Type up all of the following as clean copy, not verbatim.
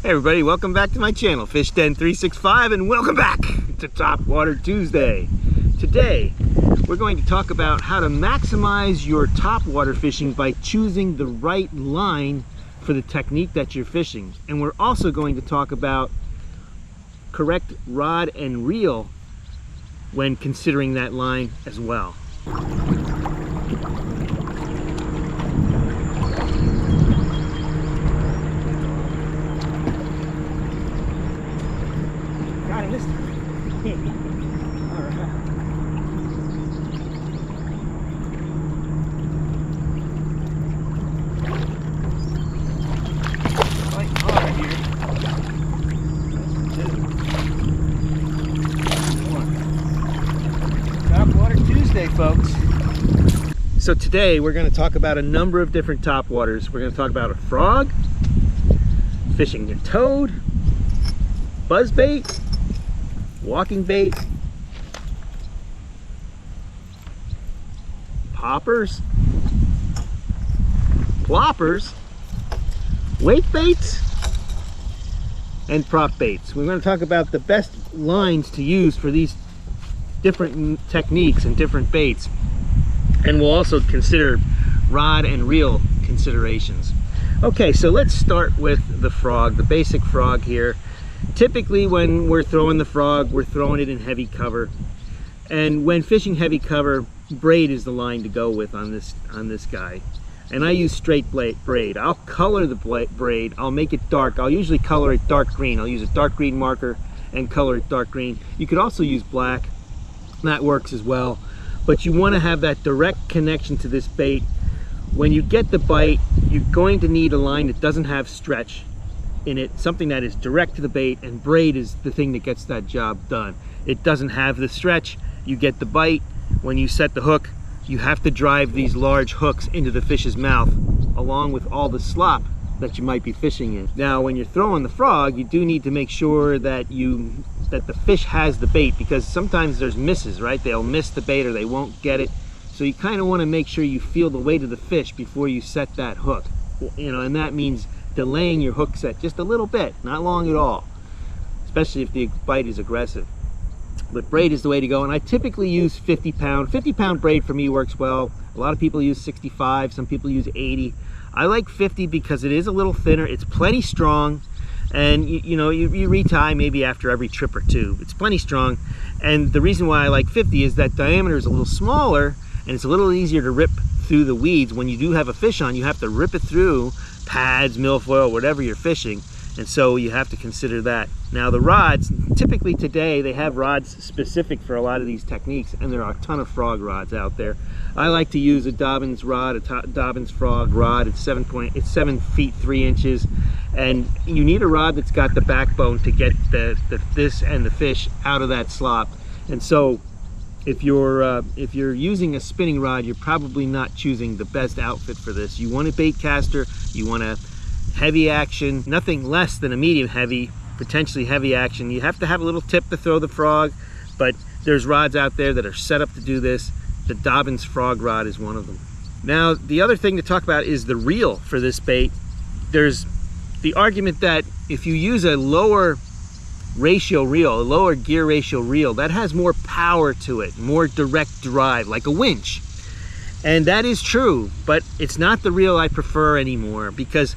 Hey everybody, welcome back to my channel, Fish Den 365, and welcome back to Topwater Tuesday. Today, we're going to talk about how to maximize your topwater fishing by choosing the right line for the technique that you're fishing. And we're also going to talk about correct rod and reel when considering that line as well. Got him this time. All right. Quite hard here. Topwater Tuesday, folks. So today we're going to talk about a number of different topwaters. We're going to talk about a frog, fishing a toad, buzzbait, walking bait, poppers, ploppers, wake baits, and prop baits. We're going to talk about the best lines to use for these different techniques and different baits, and we'll also consider rod and reel considerations. Okay, so let's start with the frog, the basic frog here. Typically when we're throwing the frog, we're throwing it in heavy cover, and when fishing heavy cover, braid is the line to go with on this guy. And I use straight braid. I'll color the braid, I'll make it dark. I'll usually color it dark green. I'll use a dark green marker and color it dark green. You could also use black, that works as well, but you want to have that direct connection to this bait. When you get the bite, you're going to need a line that doesn't have stretch in it, something that is direct to the bait, and braid is the thing that gets that job done. It doesn't have the stretch, you get the bite. When you set the hook, you have to drive these large hooks into the fish's mouth along with all the slop that you might be fishing in. Now when you're throwing the frog, you do need to make sure that the fish has the bait, because sometimes there's misses, right? They'll miss the bait or they won't get it. So you kind of want to make sure you feel the weight of the fish before you set that hook. You know, and that means delaying your hook set just a little bit, not long at all, especially if the bite is aggressive. But braid is the way to go, and I typically use 50 pound braid. For me works well. A lot of people use 65, some people use 80. I like 50 because it is a little thinner, it's plenty strong, and you retie maybe after every trip or two. It's plenty strong, and the reason why I like 50 is that diameter is a little smaller and it's a little easier to rip through the weeds. When you do have a fish on, you have to rip it through pads, milfoil, whatever you're fishing, and so you have to consider that. Now the rods, typically today they have rods specific for a lot of these techniques, and there are a ton of frog rods out there. I like to use a Dobbins rod, a Dobbins frog rod. It's 7 feet 3 inches, and you need a rod that's got the backbone to get this and the fish out of that slop. And so if you're using a spinning rod, you're probably not choosing the best outfit for this. You want a bait caster, you want a heavy action, nothing less than a medium heavy, potentially heavy action. You have to have a little tip to throw the frog, but there's rods out there that are set up to do this. The Dobbins frog rod is one of them. Now the other thing to talk about is the reel for this bait. There's the argument that if you use a lower ratio reel, a lower gear ratio reel, that has more power to it, more direct drive, like a winch. And that is true, but it's not the reel I prefer anymore, because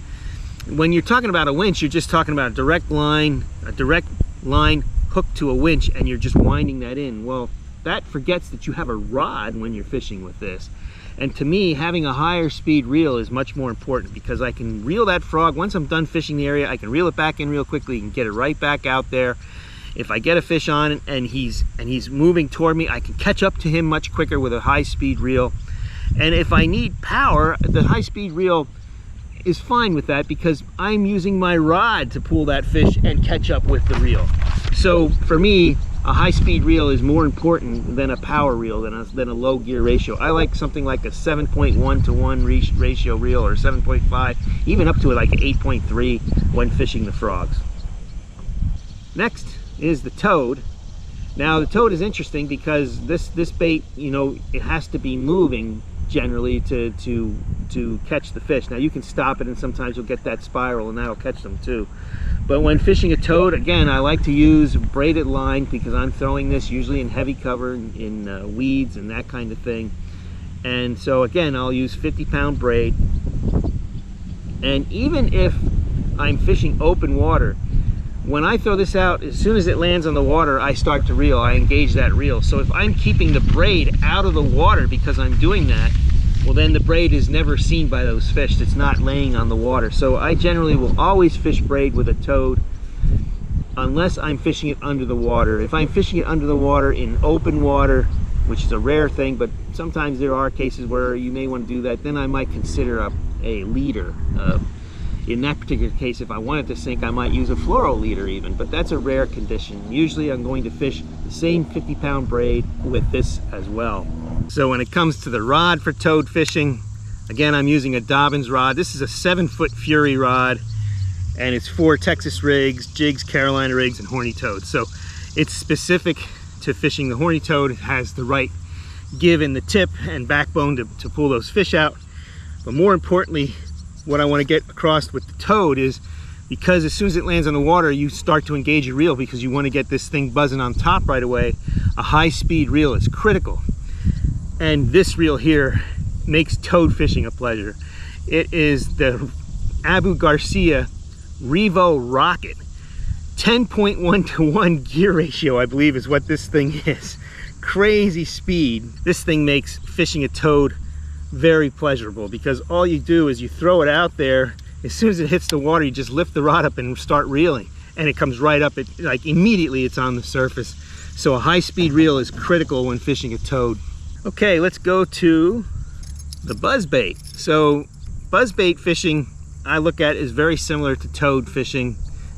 when you're talking about a winch, you're just talking about a direct line hooked to a winch, and you're just winding that in. Well, that forgets that you have a rod when you're fishing with this. And to me, having a higher speed reel is much more important, because I can reel that frog. Once I'm done fishing the area, I can reel it back in real quickly and get it right back out there. If I get a fish on and he's moving toward me, I can catch up to him much quicker with a high speed reel. And if I need power, the high speed reel is fine with that, because I'm using my rod to pull that fish and catch up with the reel. So for me, a high-speed reel is more important than a power reel, than a low gear ratio. I like something like a 7.1 to 1 ratio reel, or 7.5, even up to like 8.3 when fishing the frogs. Next is the toad. Now the toad is interesting because this bait, you know, it has to be moving generally to to catch the fish. Now you can stop it and sometimes you'll get that spiral and that'll catch them too. But when fishing a toad, again, I like to use braided line because I'm throwing this usually in heavy cover, in weeds and that kind of thing. And so again, I'll use 50-pound braid. And even if I'm fishing open water, when I throw this out, as soon as it lands on the water, I start to reel. I engage that reel. So if I'm keeping the braid out of the water because I'm doing that, well then the braid is never seen by those fish. It's not laying on the water. So I generally will always fish braid with a toad unless I'm fishing it under the water. If I'm fishing it under the water in open water, which is a rare thing, but sometimes there are cases where you may want to do that, then I might consider a leader. In that particular case, if I wanted to sink, I might use a fluoro leader even, but that's a rare condition. Usually I'm going to fish the same 50-pound braid with this as well. So when it comes to the rod for toad fishing, again, I'm using a Dobbins rod. This is a 7-foot Fury rod, and it's for Texas rigs, jigs, Carolina rigs, and horny toads. So it's specific to fishing the horny toad. It has the right give in the tip and backbone to pull those fish out. But more importantly, what I want to get across with the toad is, because as soon as it lands on the water, you start to engage your reel because you want to get this thing buzzing on top right away. A high-speed reel is critical. And this reel here makes toad fishing a pleasure. It is the Abu Garcia Revo Rocket. 10.1-to-1 gear ratio, I believe, is what this thing is. Crazy speed. This thing makes fishing a toad very pleasurable because all you do is you throw it out there. As soon as it hits the water, you just lift the rod up and start reeling, and it comes right up. Like immediately it's on the surface. So a high-speed reel is critical when fishing a toad. Okay, let's go to the buzzbait. So buzzbait fishing, I look at, is very similar to toad fishing.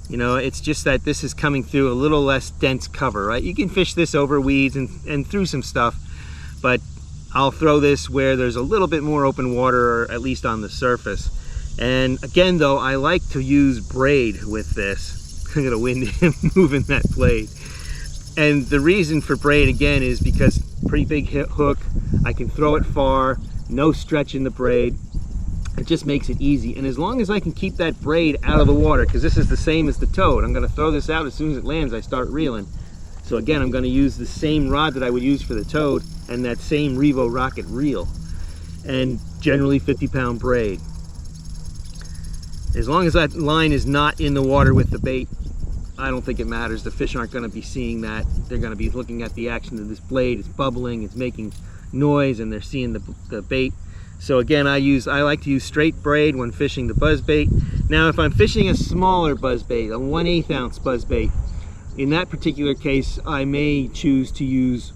You know, it's just that this is coming through a little less dense cover, right? You can fish this over weeds and through some stuff, but I'll throw this where there's a little bit more open water, or at least on the surface. And again, though, I like to use braid with this. I'm gonna wind him moving that blade. And the reason for braid, again, is because pretty big hook. I can throw it far, no stretch in the braid. It just makes it easy. And as long as I can keep that braid out of the water, because this is the same as the toad, I'm gonna throw this out. As soon as it lands, I start reeling. So again, I'm gonna use the same rod that I would use for the toad and that same Revo Rocket reel, and generally 50-pound braid. As long as that line is not in the water with the bait, I don't think it matters. The fish aren't gonna be seeing that. They're gonna be looking at the action of this blade. It's bubbling, it's making noise, and they're seeing the bait. So again, I like to use straight braid when fishing the buzzbait. Now, if I'm fishing a smaller buzzbait, a 1/8 ounce buzzbait, in that particular case, I may choose to use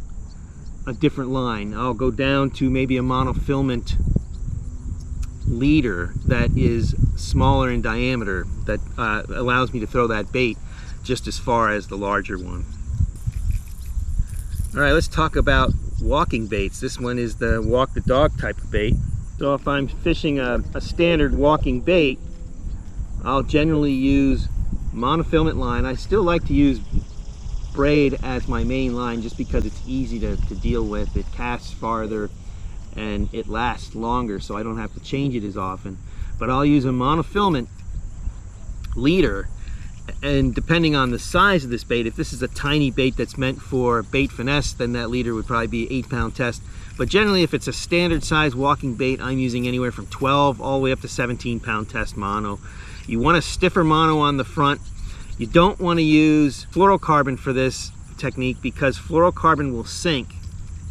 a different line. I'll go down to maybe a monofilament leader that is smaller in diameter, that allows me to throw that bait just as far as the larger one. All right, let's talk about walking baits. This one is the walk the dog type of bait. So if I'm fishing a standard walking bait, I'll generally use monofilament line. I still like to use braid as my main line just because it's easy to deal with. It casts farther and it lasts longer, so I don't have to change it as often. But I'll use a monofilament leader, and depending on the size of this bait, if this is a tiny bait that's meant for bait finesse, then that leader would probably be 8-pound test. But generally, if it's a standard size walking bait, I'm using anywhere from 12 all the way up to 17-pound test mono. You want a stiffer mono on the front. You don't want to use fluorocarbon for this technique because fluorocarbon will sink.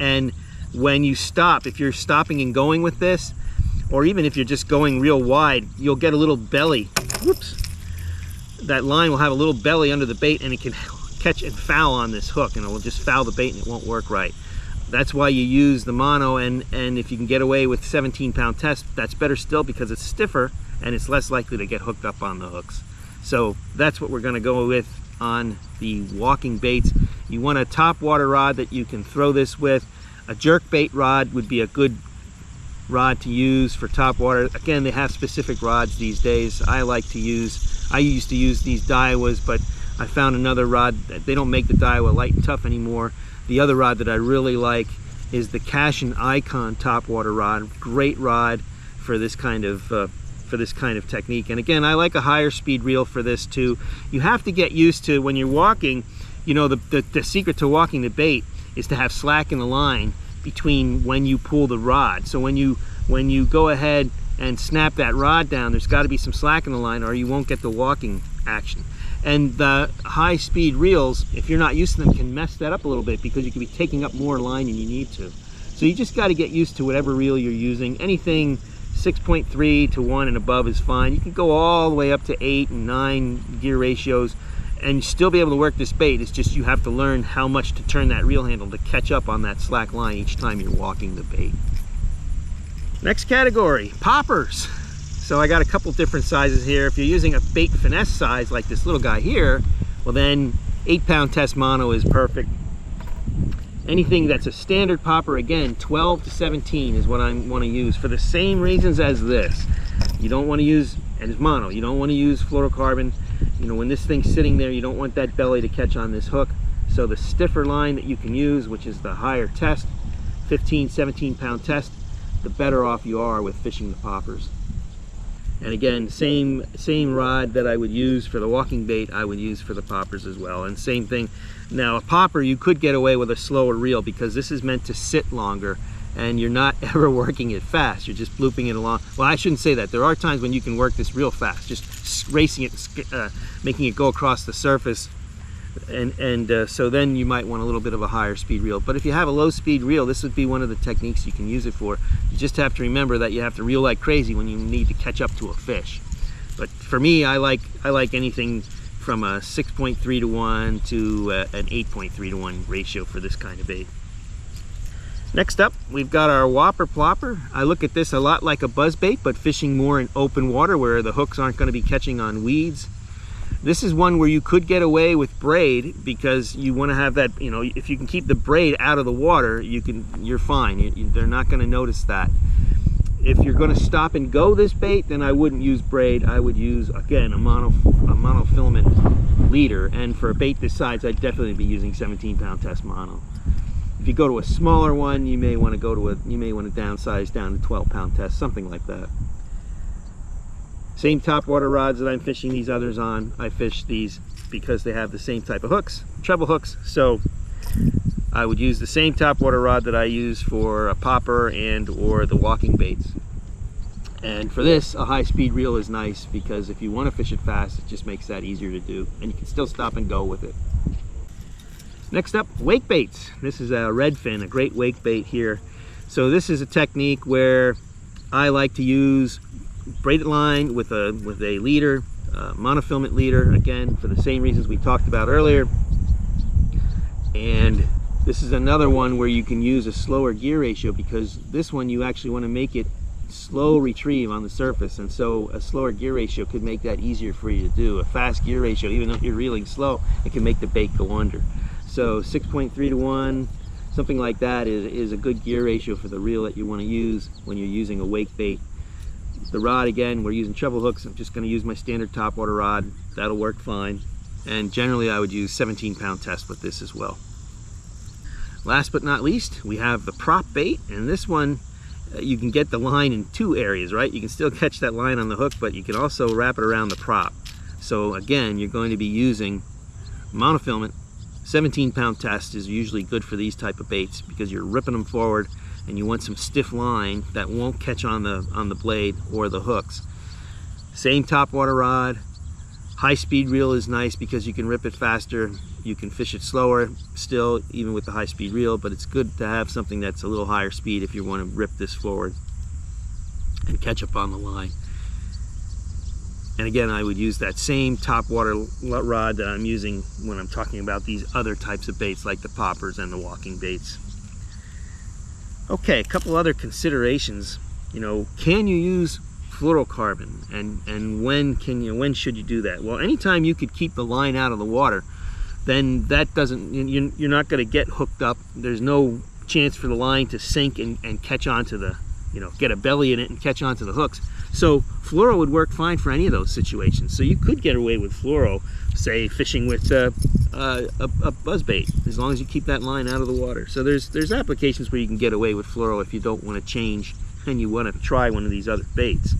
And when you stop, if you're stopping and going with this, or even if you're just going real wide, you'll get a little belly. Whoops. That line will have a little belly under the bait, and it can catch and foul on this hook, and it will just foul the bait and it won't work right. That's why you use the mono, and if you can get away with 17-pound test, that's better still because it's stiffer and it's less likely to get hooked up on the hooks. So that's what we're going to go with on the walking baits. You want a topwater rod that you can throw this with. A jerk bait rod would be a good rod to use for topwater. Again, they have specific rods these days. I used to use these Daiwas, but I found another rod. They don't make the Daiwa Light and Tough anymore. The other rod that I really like is the Cash and Icon topwater rod. Great rod for this kind of technique. And again, I like a higher speed reel for this too. You have to get used to, when you're walking, you know, the secret to walking the bait is to have slack in the line between when you pull the rod. So when you go ahead and snap that rod down, there's got to be some slack in the line, or you won't get the walking action. And the high speed reels, if you're not used to them, can mess that up a little bit, because you can be taking up more line than you need to. So you just got to get used to whatever reel you're using. Anything 6.3 to 1 and above is fine. You can go all the way up to 8 and 9 gear ratios and still be able to work this bait. It's just you have to learn how much to turn that reel handle to catch up on that slack line each time you're walking the bait. Next category, poppers. So I got a couple different sizes here. If you're using a bait finesse size like this little guy here, well then 8-pound test mono is perfect. Anything that's a standard popper, again, 12 to 17 is what I want to use, for the same reasons as this. You don't want to use, and it's mono, you don't want to use fluorocarbon. You know, when this thing's sitting there, you don't want that belly to catch on this hook. So the stiffer line that you can use, which is the higher test, 15, 17-pound test, the better off you are with fishing the poppers. And again, same rod that I would use for the walking bait, I would use for the poppers as well. And same thing. Now, a popper, you could get away with a slower reel, because this is meant to sit longer, and you're not ever working it fast. You're just blooping it along. Well, I shouldn't say that. There are times when you can work this real fast, just racing it, making it go across the surface. And so then you might want a little bit of a higher speed reel. But if you have a low speed reel, this would be one of the techniques you can use it for. You just have to remember that you have to reel like crazy when you need to catch up to a fish. But for me, I like anything from a 6.3 to 1 to an 8.3 to 1 ratio for this kind of bait. Next up, we've got our Whopper plopper. I look at this a lot like a buzz bait, but fishing more in open water where the hooks aren't going to be catching on weeds. This is one where you could get away with braid, because you want to have that, you know, if you can keep the braid out of the water, you're fine. They're not going to notice that. If you're going to stop and go this bait, then I wouldn't use braid. I would use, again, a monofilament leader. And for a bait this size, I'd definitely be using 17-pound test mono. If you go to a smaller one, you may want to downsize down to 12-pound test, something like that. Same topwater rods that I'm fishing these others on. I fish these because they have the same type of hooks, treble hooks. So I would use the same topwater rod that I use for a popper and or the walking baits. And for this, a high speed reel is nice, because if you want to fish it fast, it just makes that easier to do, and you can still stop and go with it. Next up, wake baits. This is a redfin, a great wake bait here. So this is a technique where I like to use braided line with a leader, monofilament leader, again for the same reasons we talked about earlier. And this is another one where you can use a slower gear ratio, because this one you actually want to make it slow retrieve on the surface, and so a slower gear ratio could make that easier for you to do. A fast gear ratio, even though you're reeling slow, it can make the bait go under. So 6.3 to 1, something like that is a good gear ratio for the reel that you want to use when you're using a wake bait. The rod, again, we're using treble hooks. I'm just going to use my standard topwater rod. That'll work fine. And generally I would use 17-pound test with this as well. Last but not least, we have the prop bait, and this one you can get the line in two areas, right? You can still catch that line on the hook, but you can also wrap it around the prop. So again, you're going to be using monofilament. 17-pound test is usually good for these type of baits, because you're ripping them forward and you want some stiff line that won't catch on the blade or the hooks. Same topwater rod. High speed reel is nice because you can rip it faster. You can fish it slower still, even with the high speed reel, but it's good to have something that's a little higher speed if you want to rip this forward and catch up on the line. And again, I would use that same topwater rod that I'm using when I'm talking about these other types of baits like the poppers and the walking baits. Okay, a couple other considerations. You know, can you use fluorocarbon, and when should you do that? Well, anytime you could keep the line out of the water, then that doesn't, you're not going to get hooked up. There's no chance for the line to sink and catch onto the, get a belly in it and catch onto the hooks. So fluoro would work fine for any of those situations. So you could get away with fluoro, say fishing with a buzzbait, as long as you keep that line out of the water. So there's applications where you can get away with fluoro if you don't want to change and you want to try one of these other baits.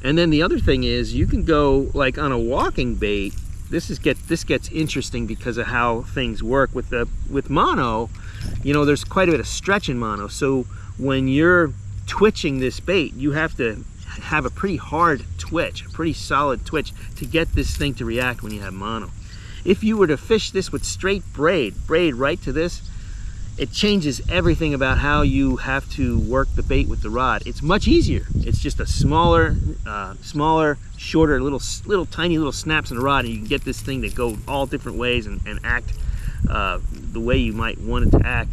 And then the other thing is, you can go like on a walking bait. This gets interesting because of how things work with mono. You know, there's quite a bit of stretch in mono, so when you're twitching this bait, you have to have a pretty hard twitch, a pretty solid twitch to get this thing to react when you have mono. If you were to fish this with straight braid right to this, it changes everything about how you have to work the bait with the rod. It's much easier. It's just a smaller, shorter, little tiny little snaps in the rod, and you can get this thing to go all different ways and act the way you might want it to act.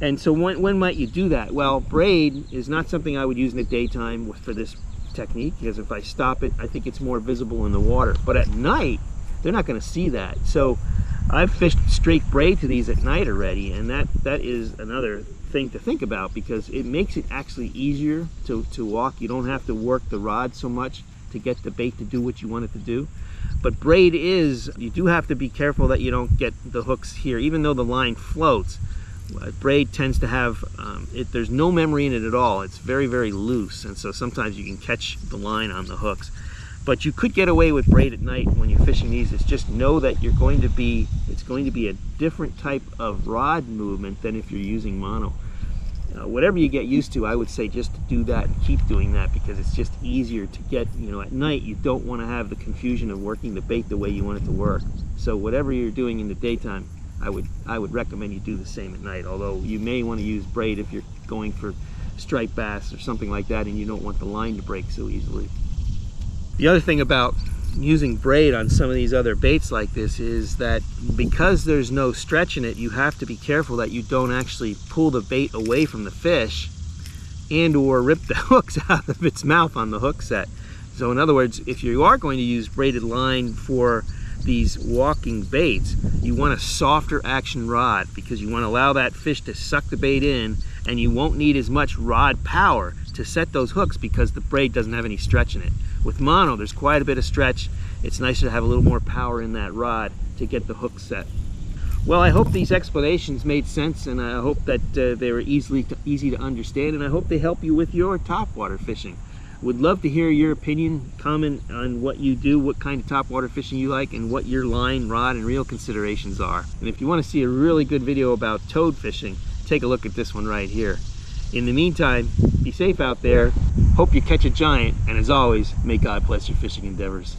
And so when might you do that? Well, braid is not something I would use in the daytime for this technique, because if I stop it, I think it's more visible in the water. But at night, they're not going to see that. So I've fished straight braid to these at night already, and that is another thing to think about, because it makes it actually easier to walk. You don't have to work the rod so much to get the bait to do what you want it to do. But braid you do have to be careful that you don't get the hooks here. Even though the line floats, braid tends to have, there's no memory in it at all. It's very, very loose, and so sometimes you can catch the line on the hooks. But you could get away with braid at night when you're fishing these. It's just know that it's going to be a different type of rod movement than if you're using mono. Whatever you get used to, I would say just to do that and keep doing that, because it's just easier to get, at night you don't want to have the confusion of working the bait the way you want it to work. So whatever you're doing in the daytime, I would recommend you do the same at night, although you may want to use braid if you're going for striped bass or something like that and you don't want the line to break so easily. The other thing about using braid on some of these other baits like this is that because there's no stretch in it, you have to be careful that you don't actually pull the bait away from the fish and or rip the hooks out of its mouth on the hook set. So in other words, if you are going to use braided line for these walking baits, you want a softer action rod, because you want to allow that fish to suck the bait in, and you won't need as much rod power to set those hooks because the braid doesn't have any stretch in it. With mono, there's quite a bit of stretch. It's nicer to have a little more power in that rod to get the hook set. Well, I hope these explanations made sense, and I hope that they were easy to understand, and I hope they help you with your topwater fishing. Would love to hear your opinion. Comment on what you do, what kind of topwater fishing you like, and what your line, rod, and reel considerations are. And if you want to see a really good video about toad fishing, take a look at this one right here. In the meantime, be safe out there. Hope you catch a giant, and as always, may God bless your fishing endeavors.